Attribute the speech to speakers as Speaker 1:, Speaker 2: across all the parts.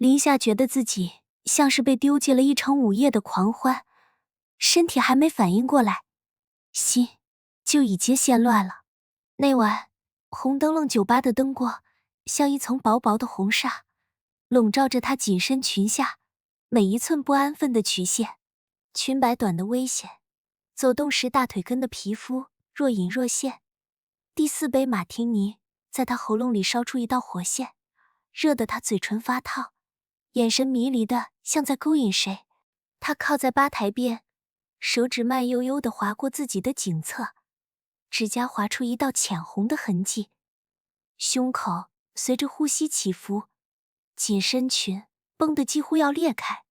Speaker 1: 林夏觉得自己像是被丢进了一场午夜的狂欢，身体还没反应过来，心就已经先乱了。那晚，红灯笼酒吧的灯光像一层薄薄的红纱，笼罩着她紧身裙下每一寸不安分的曲线。裙摆短的危险，走动时大腿根的皮肤若隐若现。第4杯马提尼在她喉咙里烧出一道火线，热得她嘴唇发烫，眼神迷离的像在勾引谁。她靠在吧台边，手指慢悠悠地划过自己的颈侧，指甲划出一道浅红的痕迹，胸口随着呼吸起伏，紧身裙绷得几乎要裂开。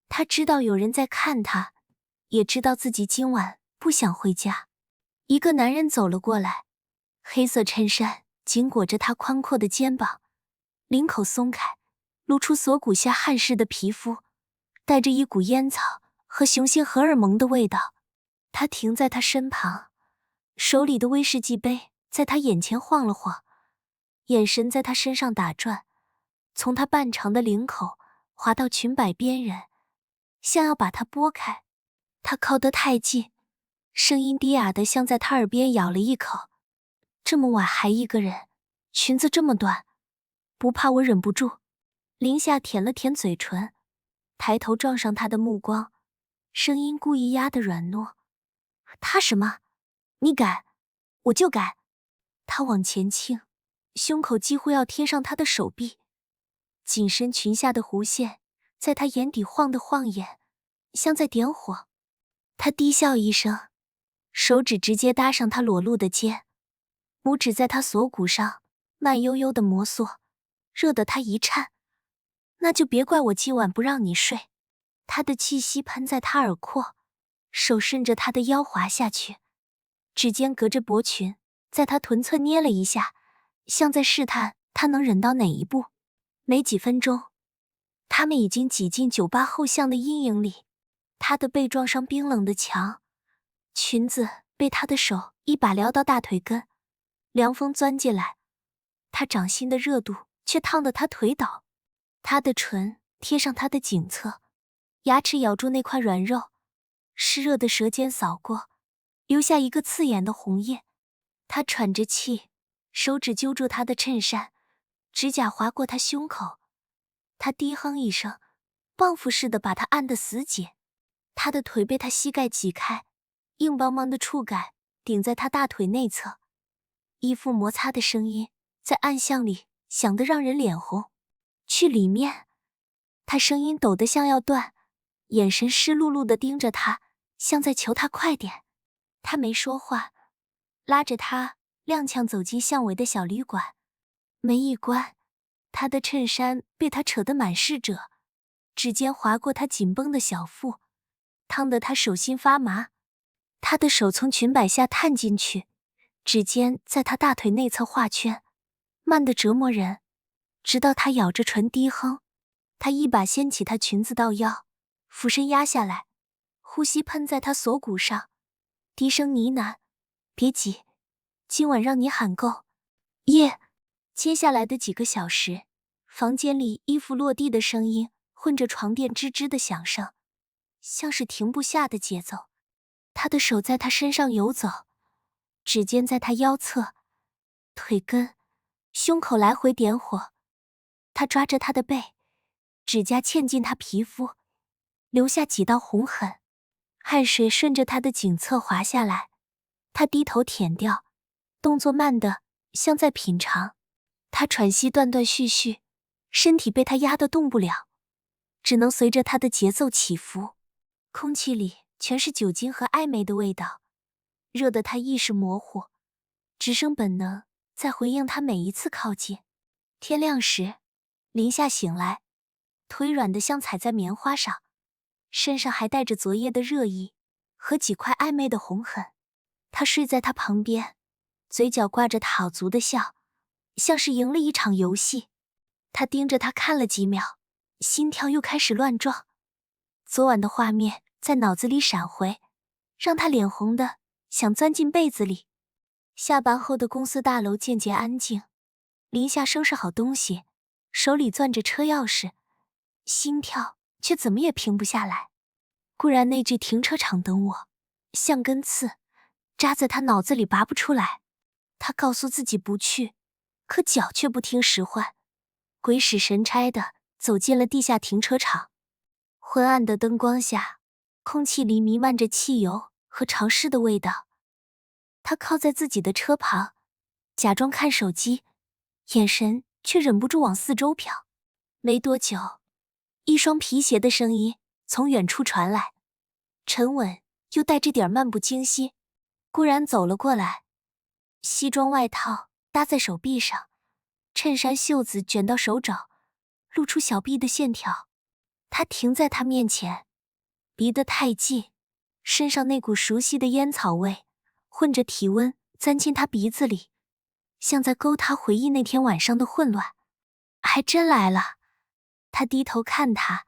Speaker 1: 她知道有人在看她，也知道自己今晚不想回家。一个男人走了过来，黑色衬衫紧裹着他宽阔的肩膀，领口松开，露出锁骨下汗湿的皮肤，带着一股烟草和雄性荷尔蒙的味道。他停在他身旁，手里的威士忌杯在他眼前晃了晃，眼神在他身上打转，从他半长的领口滑到裙摆边缘，像要把它拨开。他靠得太近，声音低哑的像在他耳边咬了一口。这么晚还一个人，裙子这么短，不怕我忍不住？林夏舔了舔嘴唇，抬头撞上他的目光，声音故意压得软糯。他什么？你敢，我就敢。他往前倾，胸口几乎要贴上他的手臂，紧身裙下的弧线在他眼底晃得晃眼，像在点火。他低笑一声，手指直接搭上他裸露的肩，拇指在他锁骨上慢悠悠地摩挲，热得他一颤。那就别怪我今晚不让你睡。他的气息喷在他耳廓，手顺着他的腰滑下去，指尖隔着薄裙在他臀侧捏了一下，像在试探他能忍到哪一步。没几分钟，他们已经挤进酒吧后巷的阴影里。他的背撞上冰冷的墙，裙子被他的手一把撩到大腿根，凉风钻进来，他掌心的热度却烫得他腿倒。他的唇贴上他的颈侧，牙齿咬住那块软肉，湿热的舌尖扫过，留下一个刺眼的红印。他喘着气，手指揪住他的衬衫，指甲划过他胸口。他低哼一声，报复似的把他按得死紧。他的腿被他膝盖挤开，硬邦邦的触感顶在他大腿内侧，衣服摩擦的声音在暗巷里响得让人脸红。去里面。他声音抖得像要断，眼神湿漉漉地盯着他，像在求他快点。他没说话，拉着他踉跄走进巷尾的小旅馆。门一关，他的衬衫被他扯得满是褶，指尖划过他紧绷的小腹，烫得他手心发麻。他的手从裙摆下探进去，指尖在他大腿内侧画圈，慢得折磨人，直到他咬着唇低哼。他一把掀起她裙子到腰，俯身压下来，呼吸喷在她锁骨上，低声呢喃：别急，今晚让你喊够。夜。接下来的几个小时，房间里衣服落地的声音混着床垫吱吱的响声，像是停不下的节奏。他的手在她身上游走，指尖在她腰侧、腿根、胸口来回点火。他抓着她的背，指甲嵌进她皮肤，留下几道红痕，汗水顺着她的颈侧滑下来。她低头舔掉，动作慢得像在品尝。她喘息断断续续，身体被她压得动不了，只能随着她的节奏起伏。空气里全是酒精和暧昧的味道，热得她意识模糊，只剩本能在回应她每一次靠近。天亮时，林夏醒来，腿软得像踩在棉花上，身上还带着昨夜的热意和几块暧昧的红痕。他睡在他旁边，嘴角挂着讨足的笑，像是赢了一场游戏。他盯着他看了几秒，心跳又开始乱撞。昨晚的画面在脑子里闪回，让他脸红的想钻进被子里。下班后的公司大楼渐渐安静，林夏收拾好东西，手里攥着车钥匙，心跳却怎么也平不下来。固然那句停车场等我，像根刺，扎在他脑子里拔不出来。他告诉自己不去，可脚却不听使唤，鬼使神差的走进了地下停车场。昏暗的灯光下，空气里弥漫着汽油和潮湿的味道。他靠在自己的车旁，假装看手机，眼神却忍不住往四周瞟。没多久，一双皮鞋的声音从远处传来，沉稳又带着点漫不经心。顾然走了过来，西装外套搭在手臂上，衬衫袖子卷到手肘，露出小臂的线条。他停在他面前，离得太近，身上那股熟悉的烟草味混着体温钻进他鼻子里，像在勾他回忆那天晚上的混乱。还真来了。他低头看他，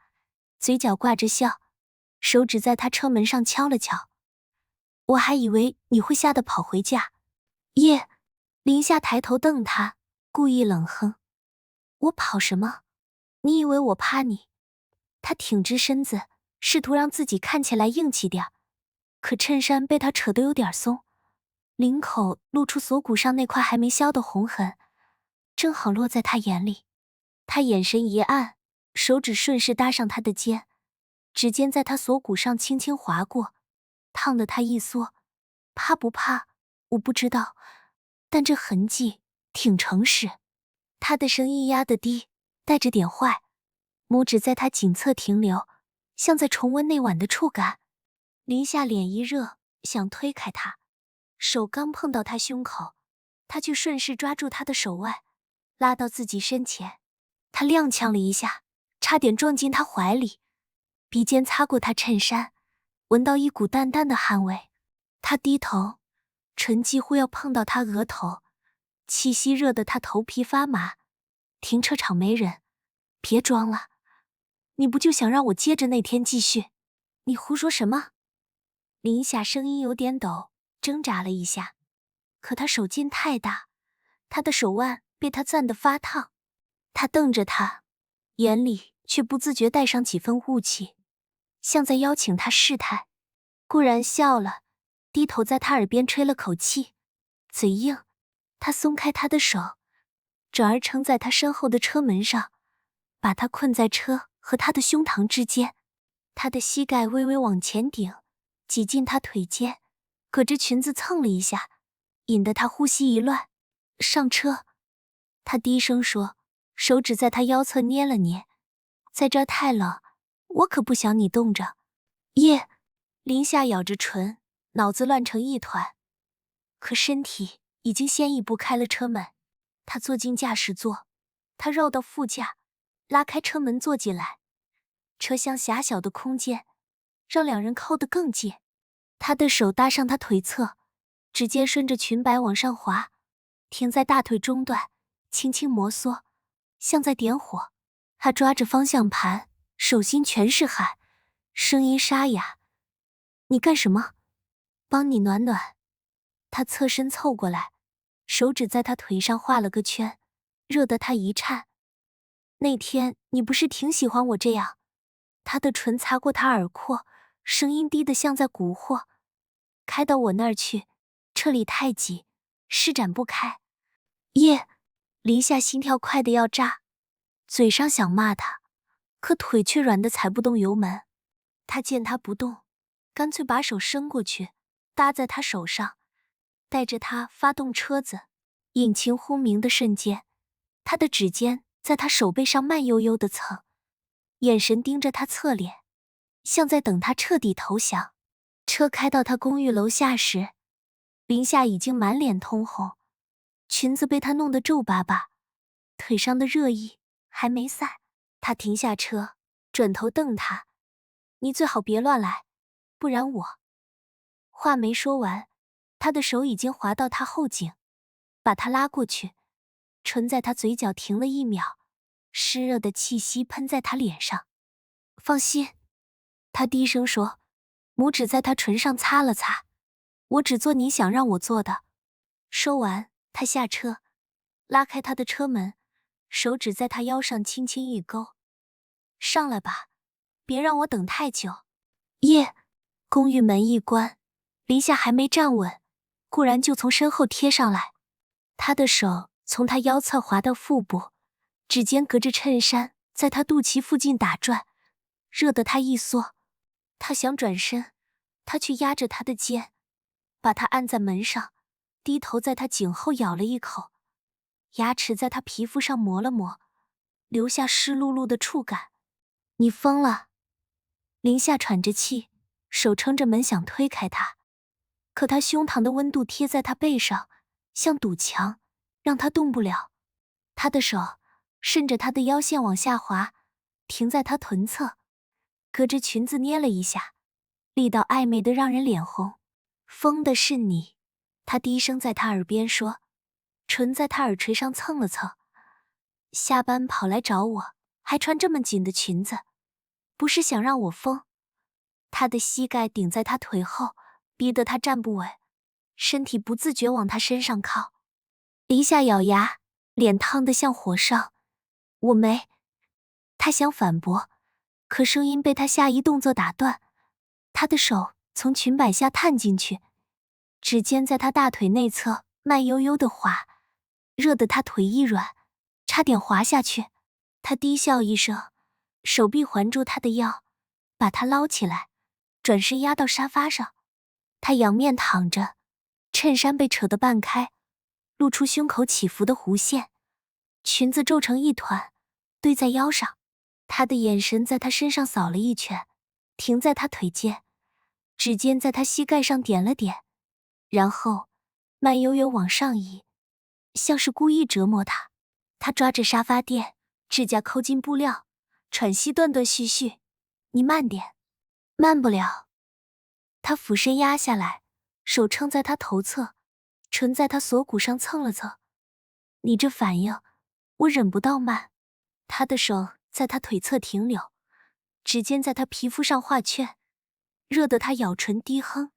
Speaker 1: 嘴角挂着笑，手指在他车门上敲了敲。我还以为你会吓得跑回家。耶！林夏抬头瞪他，故意冷哼。我跑什么？你以为我怕你？他挺直身子，试图让自己看起来硬气点，可衬衫被他扯得有点松，领口露出锁骨上那块还没消的红痕，正好落在他眼里。他眼神一暗，手指顺势搭上他的肩，指尖在他锁骨上轻轻划过，烫得他一缩。怕不怕？我不知道，但这痕迹挺诚实。他的声音压得低，带着点坏，拇指在他颈侧停留，像在重温那晚的触感。林夏脸一热，想推开他，手刚碰到他胸口，他却顺势抓住他的手腕，拉到自己身前。他踉跄了一下，差点撞进他怀里，鼻尖擦过他衬衫，闻到一股淡淡的汗味。他低头，唇几乎要碰到他额头，气息热得他头皮发麻。停车场没人，别装了，你不就想让我接着那天继续？你胡说什么？林夏声音有点抖，挣扎了一下，可他手劲太大，他的手腕被他攥得发烫。他瞪着他，眼里却不自觉带上几分雾气，像在邀请他试探。顾然笑了，低头在他耳边吹了口气，嘴硬。他松开他的手，转而撑在他身后的车门上，把他困在车和他的胸膛之间。他的膝盖微微往前顶，挤进他腿间，隔着裙子蹭了一下，引得他呼吸一乱。上车，他低声说，手指在他腰侧捏了捏。在这儿太冷，我可不想你冻着。耶！林夏咬着唇，脑子乱成一团，可身体已经先一步开了车门。他坐进驾驶座，他绕到副驾，拉开车门坐进来。车厢狭小的空间让两人靠得更近。他的手搭上他腿侧，指尖顺着裙摆往上滑，停在大腿中段，轻轻摩挲，像在点火。他抓着方向盘，手心全是汗，声音沙哑。你干什么？帮你暖暖。他侧身凑过来，手指在他腿上画了个圈，热得他一颤。那天你不是挺喜欢我这样？他的唇擦过他耳廓，声音低得像在蛊惑。开到我那儿去，车里太挤，施展不开。耶！林夏心跳快得要炸，嘴上想骂他，可腿却软得踩不动油门。他见他不动，干脆把手伸过去，搭在他手上，带着他发动车子。引擎轰鸣的瞬间，他的指尖在他手背上慢悠悠地蹭，眼神盯着他侧脸，像在等他彻底投降。车开到他公寓楼下时，林夏已经满脸通红，裙子被他弄得皱巴巴，腿上的热意还没散。他停下车，转头瞪他，你最好别乱来，不然我……话没说完，他的手已经滑到他后颈，把他拉过去，唇在他嘴角停了1秒，湿热的气息喷在他脸上。放心，他低声说，拇指在他唇上擦了擦，我只做你想让我做的。说完，他下车，拉开他的车门，手指在他腰上轻轻一勾。上来吧，别让我等太久。耶！公寓门一关，林夏还没站稳，顾然就从身后贴上来，他的手从他腰侧滑到腹部，指尖隔着衬衫在他肚脐附近打转，热得他一缩。他想转身，他却压着他的肩，把他按在门上，低头在他颈后咬了一口，牙齿在他皮肤上磨了磨，留下湿漉漉的触感。你疯了！林夏喘着气，手撑着门想推开他，可他胸膛的温度贴在他背上，像堵墙，让他动不了。他的手顺着他的腰线往下滑，停在他臀侧，隔着裙子捏了一下，力道暧昧的让人脸红。疯的是你，他低声在他耳边说，唇在他耳垂上蹭了蹭。下班跑来找我，还穿这么紧的裙子，不是想让我疯？他的膝盖顶在他腿后，逼得他站不稳，身体不自觉往他身上靠。林夏咬牙，脸烫得像火烧。我没……他想反驳，可声音被他下一动作打断。他的手从裙摆下探进去，指尖在他大腿内侧慢悠悠地滑，热得他腿一软，差点滑下去。他低笑一声，手臂环住他的腰，把他捞起来，转身压到沙发上。他仰面躺着，衬衫被扯得半开，露出胸口起伏的弧线，裙子皱成一团，堆在腰上。他的眼神在他身上扫了一圈，停在他腿间，指尖在他膝盖上点了点，然后慢悠悠往上移，像是故意折磨他。他抓着沙发垫，指甲抠进布料，喘息断断续续。你慢点。慢不了。他俯身压下来，手撑在他头侧，唇在他锁骨上蹭了蹭。你这反应，我忍不到慢。他的手在他腿侧停留，指尖在他皮肤上画圈，热得他咬唇低哼。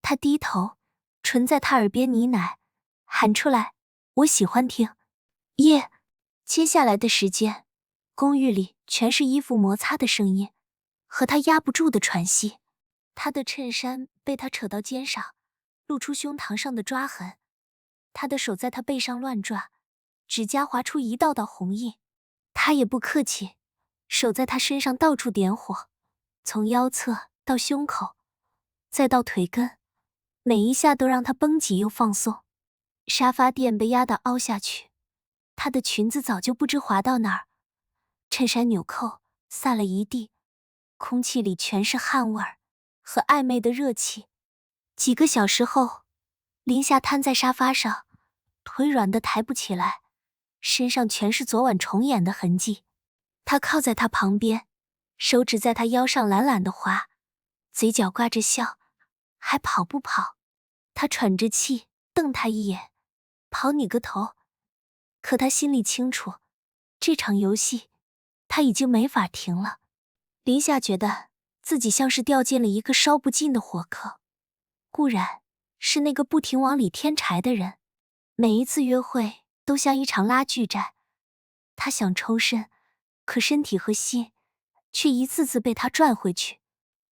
Speaker 1: 他低头，唇在他耳边呢喃，喊出来，我喜欢听。耶！接下来的时间，公寓里全是衣服摩擦的声音，和他压不住的喘息。他的衬衫被他扯到肩上，露出胸膛上的抓痕。他的手在他背上乱抓，指甲划出一道道红印。他也不客气，手在他身上到处点火，从腰侧到胸口，再到腿根，每一下都让他绷紧又放松。沙发垫被压得凹下去，她的裙子早就不知滑到哪儿，衬衫纽扣散了一地，空气里全是汗味儿和暧昧的热气。几个小时后，林夏瘫在沙发上，腿软得抬不起来，身上全是昨晚重演的痕迹。他靠在他旁边，手指在他腰上懒懒地滑，嘴角挂着笑。还跑不跑？他喘着气瞪他一眼，跑你个头！可他心里清楚，这场游戏他已经没法停了。林夏觉得自己像是掉进了一个烧不尽的火坑，固然是那个不停往里添柴的人，每一次约会都像一场拉锯战。他想抽身，可身体和心却一次次被他拽回去。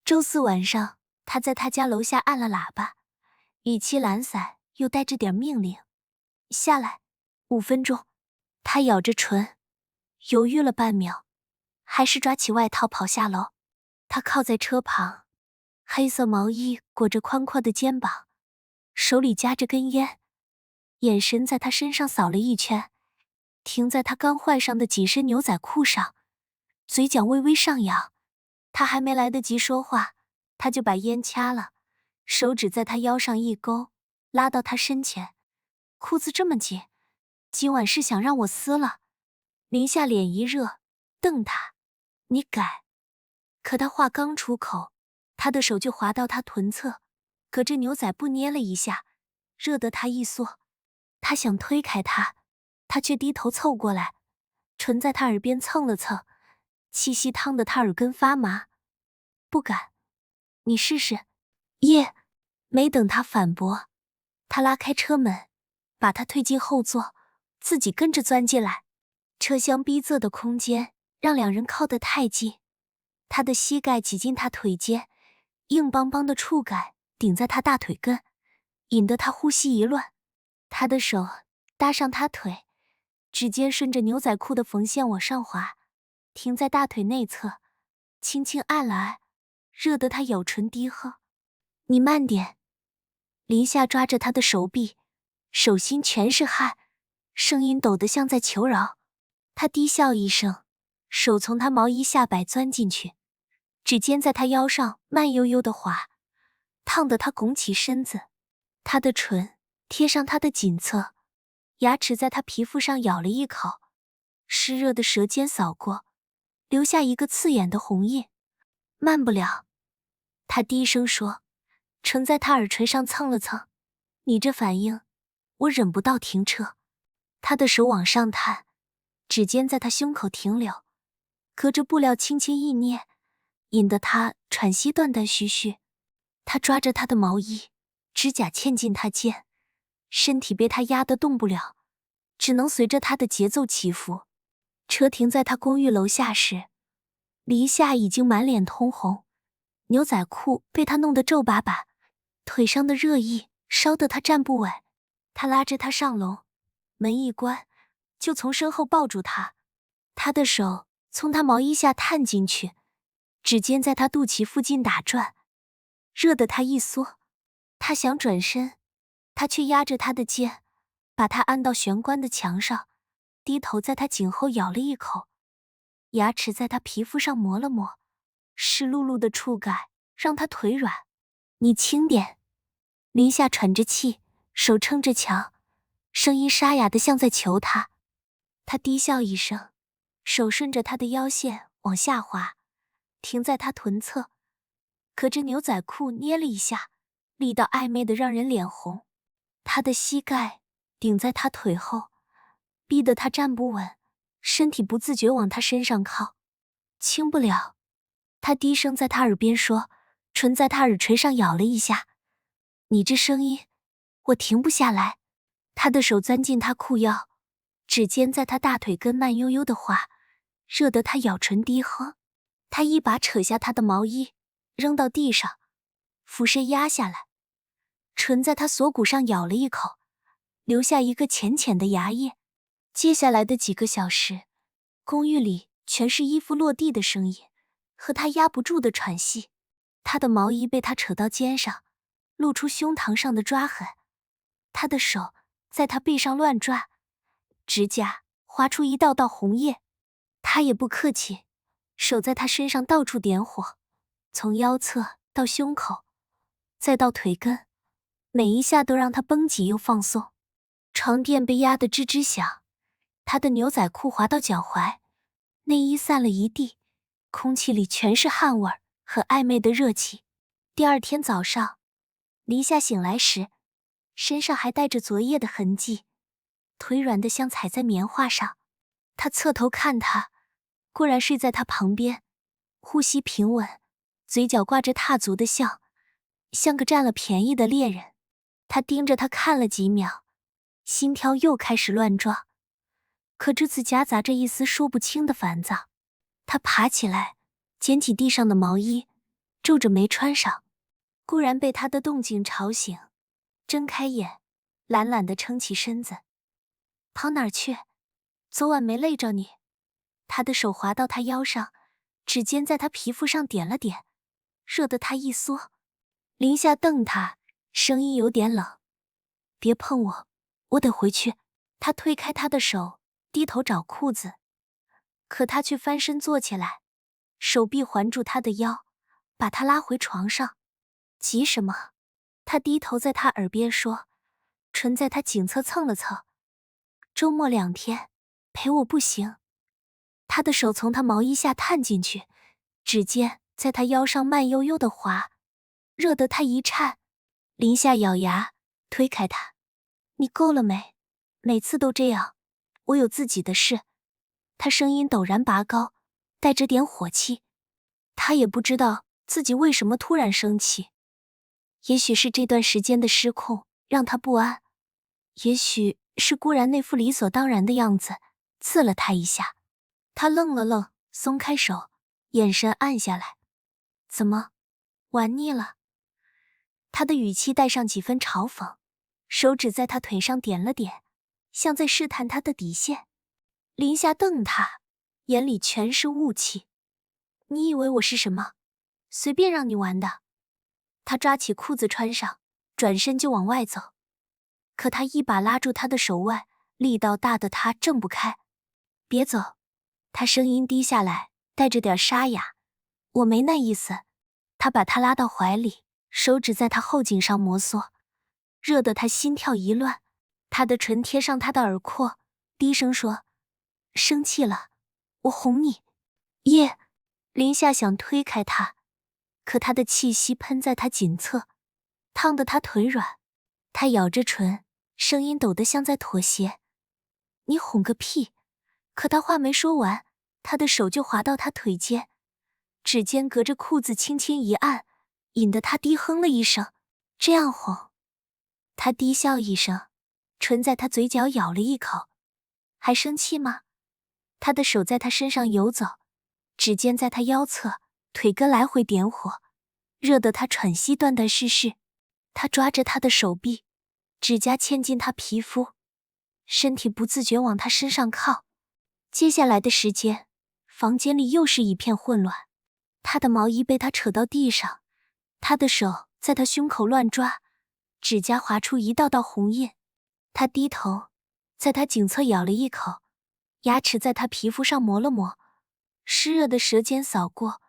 Speaker 1: 周四晚上，他在他家楼下按了喇叭，语气懒散又带着点命令，下来5分钟。他咬着唇，犹豫了半秒，还是抓起外套跑下楼。他靠在车旁，黑色毛衣裹着宽阔的肩膀，手里夹着根烟，眼神在他身上扫了一圈，停在他刚换上的紧身牛仔裤上，嘴角微微上扬。他还没来得及说话，他就把烟掐了，手指在他腰上一勾，拉到他身前。裤子这么紧，今晚是想让我撕了？林夏脸一热，瞪他，你敢？可他话刚出口，他的手就滑到他臀侧，隔着牛仔布捏了一下，热得他一缩。他想推开他，他却低头凑过来，唇在他耳边蹭了蹭，气息烫得他耳根发麻。不敢，你试试。耶！没等他反驳，他拉开车门，把他推进后座，自己跟着钻进来。车厢逼仄的空间让两人靠得太近，他的膝盖挤进他腿间，硬邦邦的触感顶在他大腿根，引得他呼吸一乱。他的手搭上他腿，指尖顺着牛仔裤的缝线往上滑，停在大腿内侧，轻轻按了按，热得他咬唇低喝：“你慢点。”林夏抓着他的手臂，手心全是汗，声音抖得像在求饶。他低笑一声，手从他毛衣下摆钻进去，指尖在他腰上慢悠悠地滑，烫得他拱起身子。他的唇贴上他的颈侧，牙齿在他皮肤上咬了一口，湿热的舌尖扫过，留下一个刺眼的红印。慢不了，他低声说，唇在他耳垂上蹭了蹭。你这反应，我忍不到停车。他的手往上探，指尖在他胸口停留，隔着布料轻轻一捏，引得他喘息断断续续。他抓着他的毛衣，指甲嵌进他肩，身体被他压得动不了，只能随着他的节奏起伏。车停在他公寓楼下时，黎夏已经满脸通红，牛仔裤被他弄得皱巴巴，腿上的热意烧得他站不稳。他拉着他上楼，门一关，就从身后抱住他，他的手从他毛衣下探进去，指尖在他肚脐附近打转，热得他一缩。他想转身，他却压着他的肩，把他按到玄关的墙上，低头在他颈后咬了一口，牙齿在他皮肤上磨了磨，湿漉漉的触感让他腿软。你轻点。林夏喘着气，手撑着墙，声音沙哑的像在求他。他低笑一声，手顺着他的腰线往下滑，停在他臀侧，隔着牛仔裤捏了一下，力道暧昧的让人脸红。他的膝盖顶在他腿后，逼得他站不稳，身体不自觉往他身上靠。轻不了。他低声在他耳边说，唇在他耳垂上咬了一下。你这声音，我停不下来。他的手钻进他裤腰，指尖在他大腿根慢悠悠地滑，热得他咬唇低哼。他一把扯下他的毛衣，扔到地上，俯身压下来，唇在他锁骨上咬了一口，留下一个浅浅的牙印。接下来的几个小时，公寓里全是衣服落地的声音和他压不住的喘息。他的毛衣被他扯到肩上，露出胸膛上的抓痕。他的手在他背上乱抓，指甲划出一道道红印。他也不客气，手在他身上到处点火，从腰侧到胸口，再到腿根，每一下都让他绷紧又放松。床垫被压得吱吱响，他的牛仔裤滑到脚踝，内衣散了一地，空气里全是汗味和暧昧的热气。第二天早上，黎夏醒来时，身上还带着昨夜的痕迹，腿软得像踩在棉花上。他侧头看他，果然睡在他旁边，呼吸平稳，嘴角挂着踏足的笑，像个占了便宜的猎人。他盯着他看了几秒，心跳又开始乱撞，可这次夹杂着一丝说不清的烦躁。他爬起来，捡起地上的毛衣，皱着眉穿上。固然被他的动静吵醒，睁开眼，懒懒地撑起身子。跑哪儿去？昨晚没累着你。他的手滑到他腰上，指尖在他皮肤上点了点，热得他一缩。林夏瞪他，声音有点冷。别碰我，我得回去。他推开他的手，低头找裤子，可他却翻身坐起来，手臂环住他的腰，把他拉回床上。急什么？他低头在他耳边说，唇在他颈侧蹭了蹭。周末2天，陪我不行。他的手从他毛衣下探进去，指尖在他腰上慢悠悠地滑，热得他一颤。林夏咬牙推开他，你够了没？每次都这样，我有自己的事。他声音陡然拔高，带着点火气。他也不知道自己为什么突然生气，也许是这段时间的失控让他不安，也许是固然那副理所当然的样子刺了他一下。他愣了愣，松开手，眼神暗下来。怎么，玩腻了？他的语气带上几分嘲讽，手指在他腿上点了点，像在试探他的底线。林夏瞪他，眼里全是雾气。你以为我是什么？随便让你玩的？他抓起裤子穿上，转身就往外走。可他一把拉住他的手腕，力道大得他挣不开。别走！他声音低下来，带着点沙哑。我没那意思。他把他拉到怀里，手指在他后颈上摩挲，热得他心跳一乱。他的唇贴上他的耳廓，低声说：生气了，我哄你。耶！林夏想推开他，可他的气息喷在他颈侧，烫得他腿软。他咬着唇，声音抖得像在妥协。你哄个屁！可他话没说完，他的手就滑到他腿间，指尖隔着裤子轻轻一按，引得他低哼了一声。这样哄？他低笑一声，唇在他嘴角咬了一口。还生气吗？他的手在他身上游走，指尖在他腰侧、腿根来回点火，热得他喘息断断续续。他抓着他的手臂，指甲嵌进他皮肤，身体不自觉往他身上靠。接下来的时间，房间里又是一片混乱。他的毛衣被他扯到地上，他的手在他胸口乱抓，指甲划出一道道红印。他低头，在他颈侧咬了一口，牙齿在他皮肤上磨了磨，湿热的舌尖扫过，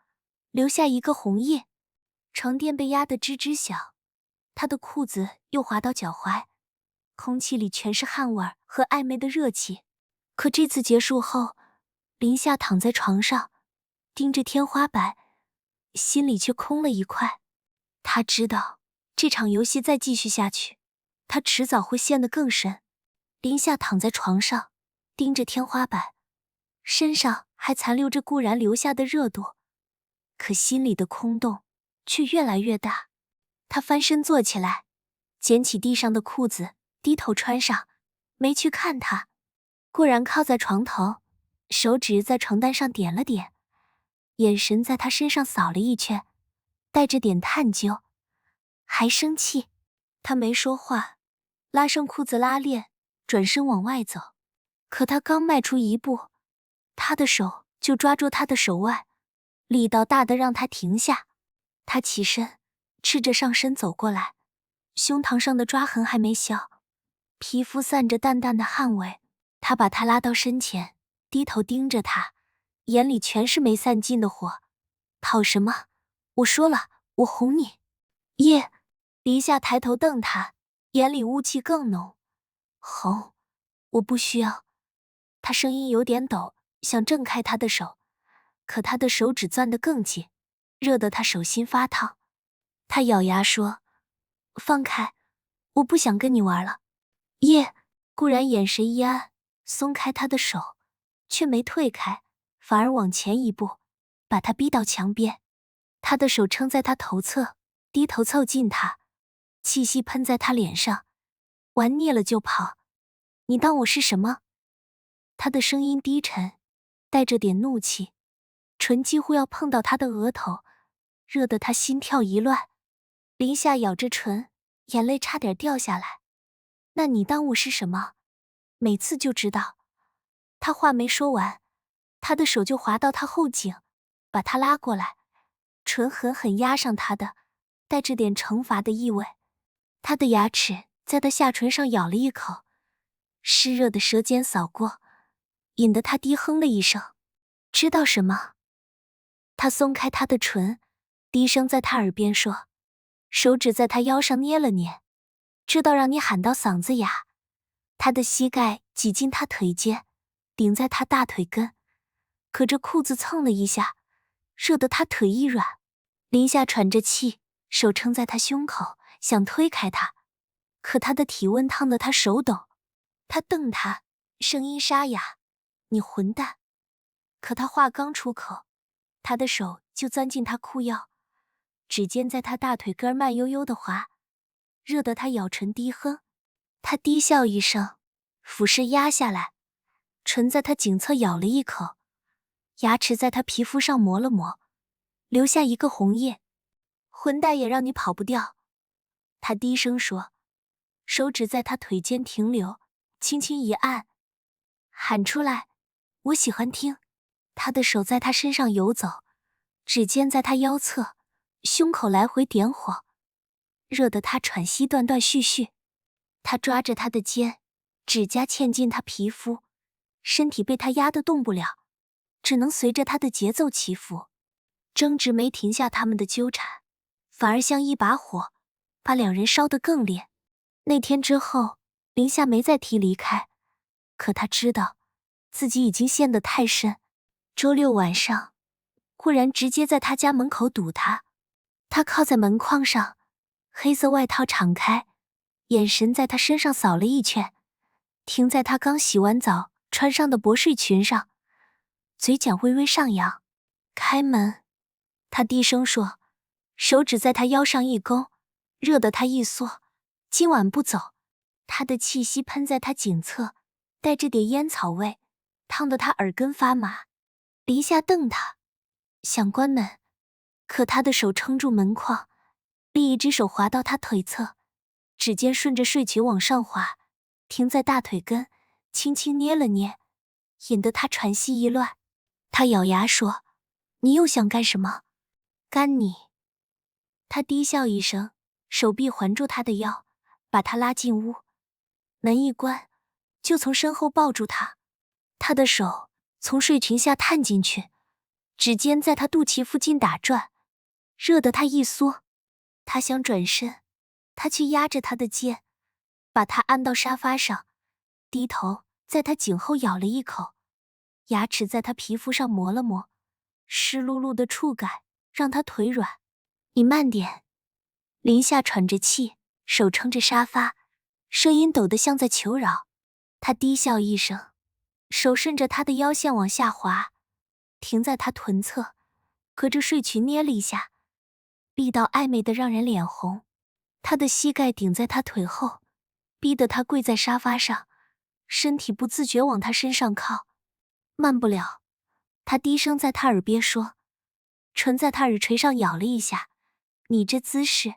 Speaker 1: 留下一个红印。床垫被压得吱吱响，他的裤子又滑到脚踝，空气里全是汗味和暧昧的热气。可这次结束后，林夏躺在床上，盯着天花板，心里却空了一块。他知道这场游戏再继续下去，他迟早会陷得更深。林夏躺在床上，盯着天花板，身上还残留着固然留下的热度，可心里的空洞却越来越大。他翻身坐起来，捡起地上的裤子，低头穿上，没去看他。顾然靠在床头，手指在床单上点了点，眼神在他身上扫了一圈，带着点探究。还生气？他没说话，拉上裤子拉链，转身往外走。可他刚迈出一步，他的手就抓住他的手腕，力道大得让他停下。他起身，赤着上身走过来，胸膛上的抓痕还没消，皮肤散着淡淡的汗味。他把他拉到身前，低头盯着他，眼里全是没散尽的火。讨什么？我说了，我哄你。耶！林夏抬头瞪他，眼里雾气更浓。哄？我不需要。他声音有点抖，想挣开他的手，可他的手指攥得更紧，热得他手心发烫。他咬牙说：放开，我不想跟你玩了。耶！顾然眼神一暗，松开他的手，却没退开，反而往前一步，把他逼到墙边。他的手撑在他头侧，低头凑近他，气息喷在他脸上。玩腻了就跑，你当我是什么？他的声音低沉，带着点怒气，唇几乎要碰到他的额头，热得他心跳一乱。林夏咬着唇，眼泪差点掉下来。那你当我是什么？每次就知道。他话没说完，他的手就滑到他后颈，把他拉过来，唇狠狠压上他的，带着点惩罚的意味。他的牙齿在他下唇上咬了一口，湿热的舌尖扫过，引得他低哼了一声。知道什么？他松开他的唇，低声在他耳边说，手指在他腰上捏了捏。知道让你喊到嗓子哑。他的膝盖挤进他腿间，顶在他大腿根，可这裤子蹭了一下，热得他腿一软。林夏喘着气，手撑在他胸口，想推开他，可他的体温烫得他手抖。他瞪他，声音沙哑：你混蛋。可他话刚出口，他的手就钻进他裤腰，指尖在他大腿根慢悠悠地滑，热得他咬唇低哼。他低笑一声，俯身压下来，唇在他颈侧咬了一口，牙齿在他皮肤上磨了磨，留下一个红印。混蛋也让你跑不掉。他低声说，手指在他腿间停留，轻轻一按，喊出来，我喜欢听。他的手在他身上游走，指尖在他腰侧、胸口来回点火，热得他喘息断断续续。他抓着他的肩，指甲嵌进他皮肤，身体被他压得动不了，只能随着他的节奏起伏。争执没停下他们的纠缠，反而像一把火，把两人烧得更烈。那天之后，林夏没再提离开，可他知道自己已经陷得太深。周六晚上，忽然直接在他家门口堵他。他靠在门框上，黑色外套敞开，眼神在他身上扫了一圈，停在他刚洗完澡穿上的薄睡裙上，嘴角微微上扬。开门，他低声说，手指在他腰上一勾，热得他一缩。今晚不走。他的气息喷在他颈侧，带着点烟草味，烫得他耳根发麻。离夏瞪他，想关门，可他的手撑住门框，另一只手滑到他腿侧，指尖顺着睡裙往上滑，停在大腿根，轻轻捏了捏，引得他喘息一乱。他咬牙说，你又想干什么？干你。他低笑一声，手臂环住他的腰，把他拉进屋。门一关，就从身后抱住他。他的手从睡裙下探进去，指尖在他肚脐附近打转，热得他一缩。他想转身，他却压着他的肩，把他按到沙发上，低头在他颈后咬了一口，牙齿在他皮肤上磨了磨，湿漉漉的触感让他腿软。你慢点。林夏喘着气，手撑着沙发，声音抖得像在求饶。他低笑一声，手顺着他的腰线往下滑，停在他臀侧，隔着睡裙捏了一下，力道暧昧的让人脸红。他的膝盖顶在他腿后，逼得他跪在沙发上，身体不自觉往他身上靠。慢不了。他低声在他耳边说，唇在他耳垂上咬了一下，你这姿势，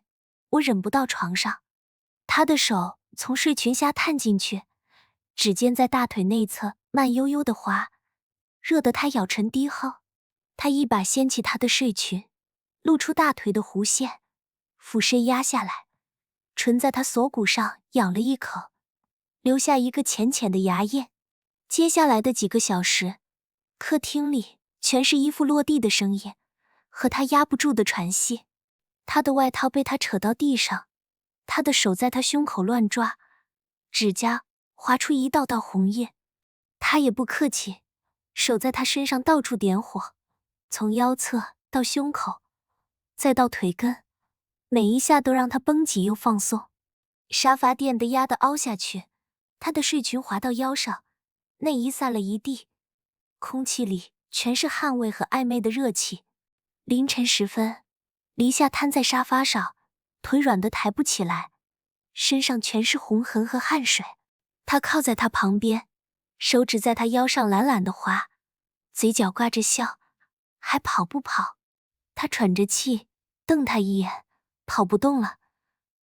Speaker 1: 我忍不到床上。他的手从睡裙下探进去，指尖在大腿内侧慢悠悠地滑，热得他咬唇低吼。他一把掀起他的睡裙，露出大腿的弧线，俯身压下来，唇在他锁骨上咬了一口，留下一个浅浅的牙印。接下来的几个小时，客厅里全是衣服落地的声音和他压不住的喘息。他的外套被他扯到地上，他的手在他胸口乱抓，指甲划出一道道红印。他也不客气，手在他身上到处点火，从腰侧到胸口，再到腿根，每一下都让他绷紧又放松。沙发垫得压得凹下去，他的睡裙滑到腰上，内衣散了一地，空气里全是汗味和暧昧的热气。凌晨时分，黎夏瘫在沙发上，腿软得抬不起来，身上全是红痕和汗水。他靠在他旁边，手指在他腰上懒懒地滑，嘴角挂着笑，还跑不跑？他喘着气，瞪他一眼，跑不动了。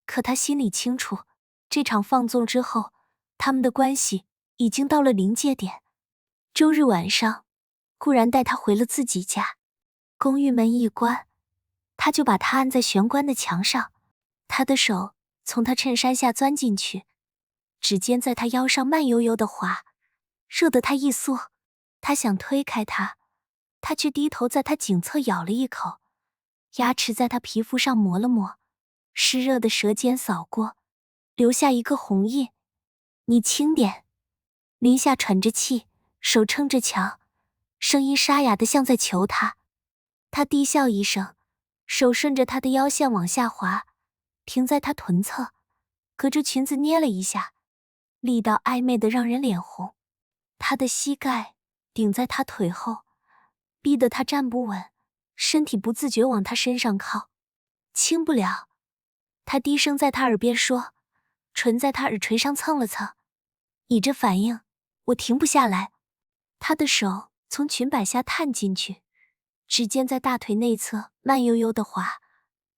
Speaker 1: 可他心里清楚，这场放纵之后，他们的关系已经到了临界点。周日晚上，顾然带他回了自己家，公寓门一关，他就把他按在玄关的墙上，他的手从他衬衫下钻进去，指尖在他腰上慢悠悠地滑，热得他一缩。他想推开他，他却低头在他颈侧咬了一口，牙齿在他皮肤上磨了磨，湿热的舌尖扫过，留下一个红印。你轻点。林夏喘着气，手撑着墙，声音沙哑的像在求他。他低笑一声，手顺着他的腰线往下滑，停在他臀侧，隔着裙子捏了一下，力道暧昧的让人脸红。他的膝盖顶在他腿后，逼得他站不稳，身体不自觉往他身上靠。轻不了。他低声在他耳边说，唇在他耳垂上蹭了蹭。你这反应，我停不下来。他的手从裙摆下探进去，指尖在大腿内侧慢悠悠地滑，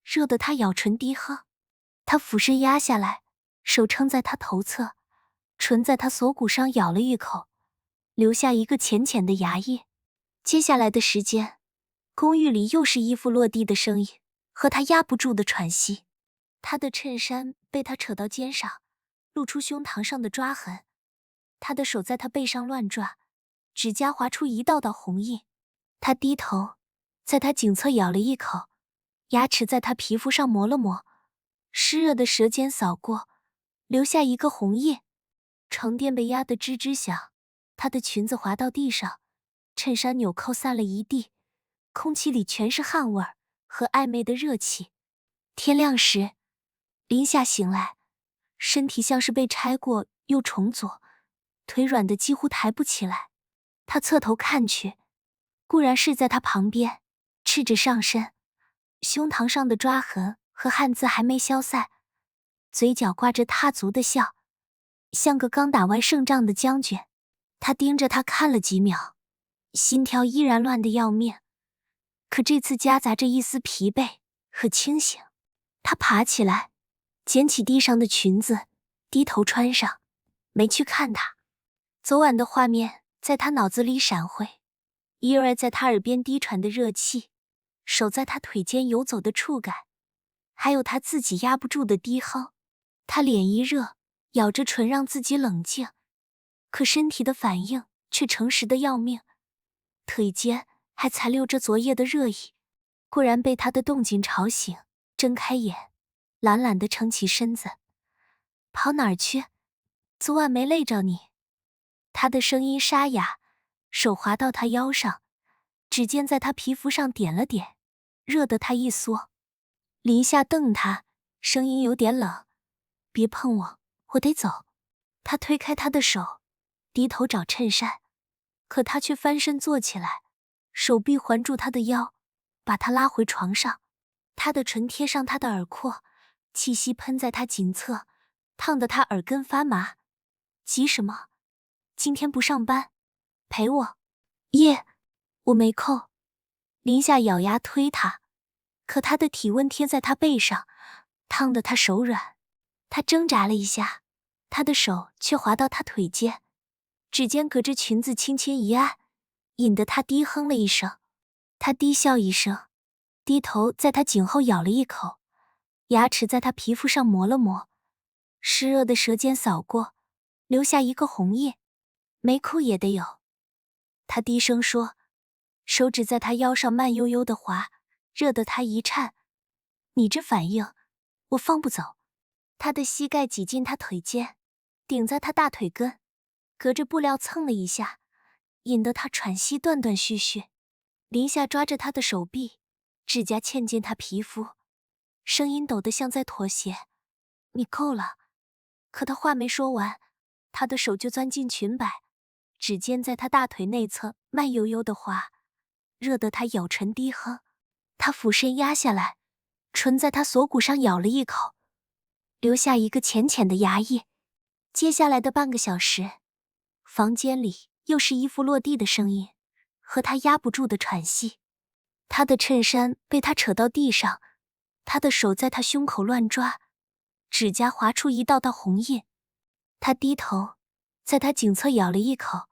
Speaker 1: 热得他咬唇低哼。他俯身压下来，手撑在他头侧，唇在他锁骨上咬了一口，留下一个浅浅的牙印。接下来的时间，公寓里又是衣服落地的声音和他压不住的喘息。他的衬衫被他扯到肩上，露出胸膛上的抓痕。他的手在他背上乱抓，指甲划出一道道红印。他低头，在他颈侧咬了一口，牙齿在他皮肤上磨了磨，湿热的舌尖扫过，留下一个红印。床垫被压得吱吱响，她的裙子滑到地上，衬衫纽扣散了一地，空气里全是汗味儿和暧昧的热气。天亮时，林夏醒来，身体像是被拆过又重组，腿软得几乎抬不起来。她侧头看去，顾然是在她旁边，赤着上身，胸膛上的抓痕和汗渍还没消散，嘴角挂着踏足的笑，像个刚打完胜仗的将军。他盯着他看了几秒，心跳依然乱得要命，可这次夹杂着一丝疲惫和清醒。他爬起来，捡起地上的裙子，低头穿上，没去看他。昨晚的画面在他脑子里闪回，伊儿在他耳边低喘的热气，手在他腿间游走的触感，还有他自己压不住的低哼。他脸一热，咬着唇让自己冷静，可身体的反应却诚实的要命，腿间还残留着昨夜的热意。顾然被他的动静吵醒，睁开眼，懒懒地撑起身子。跑哪儿去？昨晚没累着你？他的声音沙哑，手滑到他腰上，指尖在他皮肤上点了点，热得他一缩。林夏瞪他，声音有点冷，别碰我，我得走。他推开他的手，低头找衬衫，可他却翻身坐起来，手臂环住他的腰，把他拉回床上。他的唇贴上他的耳廓，气息喷在他颈侧，烫得他耳根发麻。急什么？今天不上班，陪我。耶，我没空。林夏咬牙推他，可他的体温贴在他背上，烫得他手软。他挣扎了一下，他的手却滑到他腿间，指尖隔着裙子轻轻一按，引得他低哼了一声。他低笑一声，低头在他颈后咬了一口，牙齿在他皮肤上磨了磨，湿热的舌尖扫过，留下一个红印。没哭也得有。他低声说，手指在他腰上慢悠悠地滑，热得他一颤。你这反应，我放不走。他的膝盖挤进他腿间，顶在他大腿根，隔着布料蹭了一下，引得他喘息断断续续。林夏抓着他的手臂，指甲嵌进他皮肤，声音抖得像在妥协。你够了。可他话没说完，他的手就钻进裙摆，指尖在他大腿内侧慢悠悠地滑，热得他咬唇低哼。他俯身压下来，唇在他锁骨上咬了一口，留下一个浅浅的牙印。接下来的半个小时，房间里又是衣服落地的声音和他压不住的喘息。他的衬衫被他扯到地上，他的手在他胸口乱抓，指甲划出一道道红印。他低头，在他颈侧咬了一口，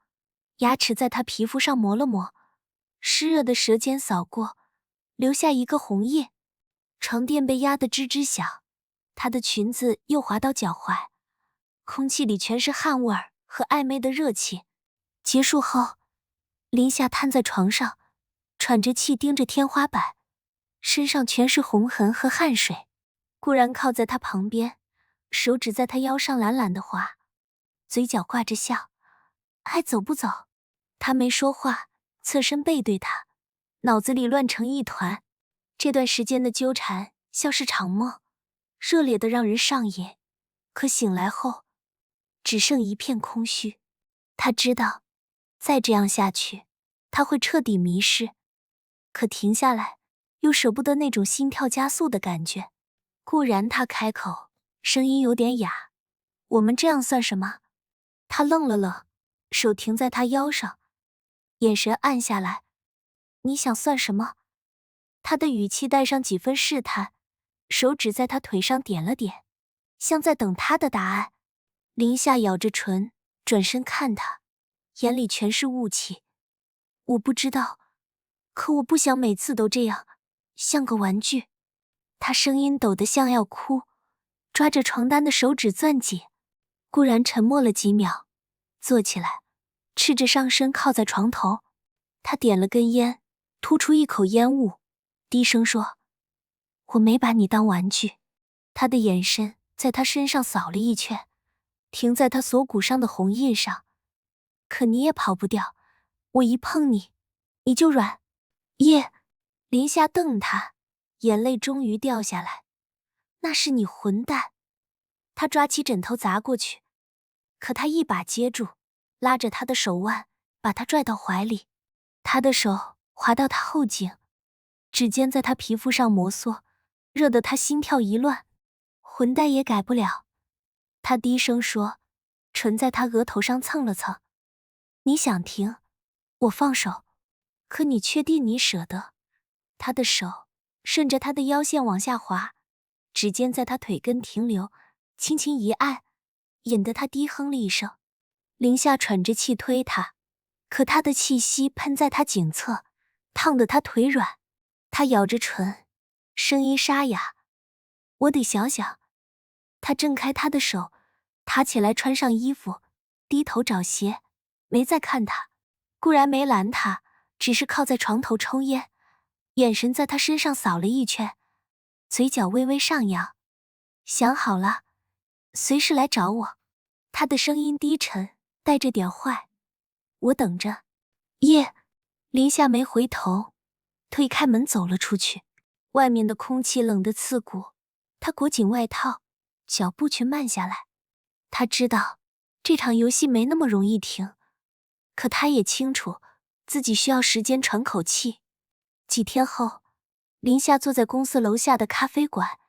Speaker 1: 牙齿在他皮肤上磨了磨，湿热的舌尖扫过，留下一个红印。床垫被压得吱吱响，她的裙子又滑到脚踝，空气里全是汗味儿和暧昧的热气。结束后，林夏瘫在床上，喘着气盯着天花板，身上全是红痕和汗水。顾然靠在他旁边，手指在他腰上懒懒地滑，嘴角挂着笑。还走不走？他没说话，侧身背对他，脑子里乱成一团。这段时间的纠缠像是场梦，热烈得让人上瘾，可醒来后只剩一片空虚。他知道再这样下去他会彻底迷失，可停下来又舍不得那种心跳加速的感觉。固然他开口，声音有点哑，我们这样算什么？他愣了愣，手停在他腰上，眼神暗下来。你想算什么？他的语气带上几分试探，手指在他腿上点了点，像在等他的答案。林夏咬着唇，转身看他，眼里全是雾气。我不知道，可我不想每次都这样，像个玩具。他声音抖得像要哭，抓着床单的手指攥紧。顾然沉默了几秒，坐起来，赤着上身靠在床头。他点了根烟，吐出一口烟雾，低声说：我没把你当玩具。他的眼神在他身上扫了一圈，停在他锁骨上的红印上。可你也跑不掉，我一碰你，你就软。叶，林夏瞪他，眼泪终于掉下来。那是你混蛋。他抓起枕头砸过去，可他一把接住，拉着他的手腕，把他拽到怀里。他的手滑到他后颈，指尖在他皮肤上摩挲，热得他心跳一乱。混蛋也改不了。他低声说，唇在他额头上蹭了蹭。你想停，我放手。可你确定你舍得？他的手顺着他的腰线往下滑，指尖在他腿根停留，轻轻一按，引得他低哼了一声。林夏喘着气推他，可他的气息喷在他颈侧，烫得他腿软。他咬着唇，声音沙哑，我得想想。他挣开他的手，爬起来穿上衣服，低头找鞋，没再看他。顾然没拦他，只是靠在床头抽烟，眼神在他身上扫了一圈，嘴角微微上扬。想好了，随时来找我。他的声音低沉，带着点坏。我等着。叶，林夏没回头，推开门走了出去。外面的空气冷得刺骨，他裹紧外套，脚步却慢下来。他知道这场游戏没那么容易停，可他也清楚自己需要时间喘口气。几天后，林夏坐在公司楼下的咖啡馆，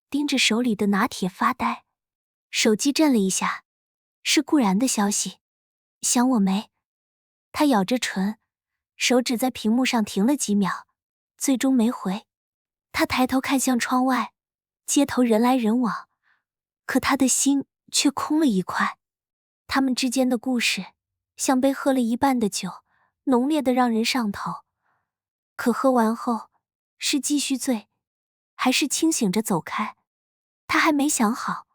Speaker 1: 盯着手里的拿铁发呆。手机震了一下，是顾然的消息。想我没？他咬着唇，手指在屏幕上停了几秒，最终没回。他抬头看向窗外，街头人来人往，可他的心却空了一块。他们之间的故事像被喝了一半的酒，浓烈的让人上头。可喝完后，是继续醉，还是清醒着走开？他还没想好。